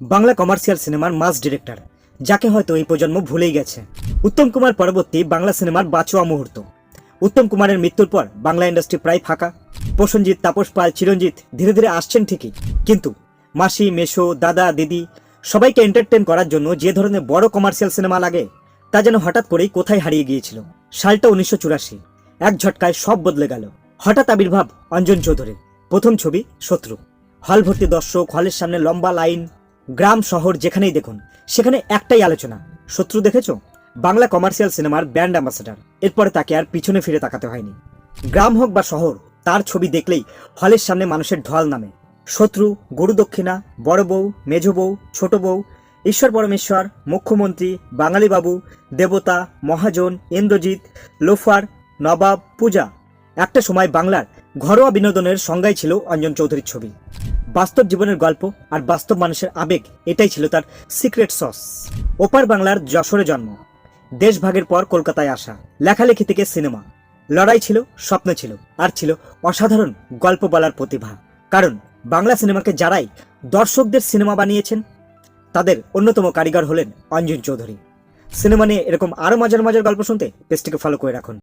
Bangla commercial সিনেমার মাস director, যাকে হয়তো এই প্রজন্ম ভুলেই গেছে। উত্তম কুমার পরবর্তী বাংলা সিনেমার বাঁচোয়া মুহূর্ত। উত্তম কুমারের মৃত্যুর পর বাংলা ইন্ডাস্ট্রি প্রায় ফাঁকা। প্রসেনজিৎ, তাপস পাল, চিরঞ্জিত ধীরে ধীরে আসছেন ঠিকই, কিন্তু মাসি, মেশো, দাদা, দিদি সবাইকে এন্টারটেন করার জন্য যে ধরনের বড় কমার্শিয়াল সিনেমা লাগে তা যেন হঠাৎ করেই কোথায় হারিয়ে গিয়েছিল। সালটা 1984, এক ঝটকায় সব বদলে গেল। হঠাৎ আবির্ভাব অঞ্জন চৌধুরীর। প্রথম ছবি শত্রু। হল ভর্তি দর্শক, হলের সামনে লম্বা লাইন। গ্রাম শহর যেখানেই দেখুন সেখানে একটাই আলোচনা, শত্রু দেখেছো? বাংলা কমার্শিয়াল সিনেমার ব্র্যান্ড অ্যাম্বাসেডর। এরপরে তাকে আর পিছনে ফিরে তাকাতে হয়নি। গ্রাম হোক বা শহর, তার ছবি দেখলেই হলের সামনে মানুষের ঢল নামে। শত্রু, গরু দক্ষিণা, বড় বউ, মেজ বউ, ছোট বউ, ঈশ্বর পরমেশ্বর, মুখ্যমন্ত্রী, বাঙালি বাবু, দেবতা, মহাজন, ইন্দ্রজিৎ, লোফার, নবাব, পূজা। একটা সময় বাংলার ঘরোয়া বিনোদনের সংজ্ঞাই ছিল অঞ্জন চৌধুরীর ছবি। বাস্তব জীবনের গল্প আর বাস্তব মানুষের আবেগ, এটাই ছিল তার সিক্রেট সস। ওপার বাংলার যশোরে জন্ম, দেশভাগের পর কলকাতায় আসা, লেখালেখি থেকে সিনেমা। লড়াই ছিল, স্বপ্ন ছিল, আর ছিল অসাধারণ গল্প বলার প্রতিভা। কারণ বাংলা সিনেমাকে যারাই দর্শকদের সিনেমা বানিয়েছেন তাদের অন্যতম কারিগর হলেন অঞ্জন চৌধুরী। সিনেমা নিয়ে এরকম আরো মজার মজার গল্প শুনতে পেজটিকে ফলো করে রাখুন।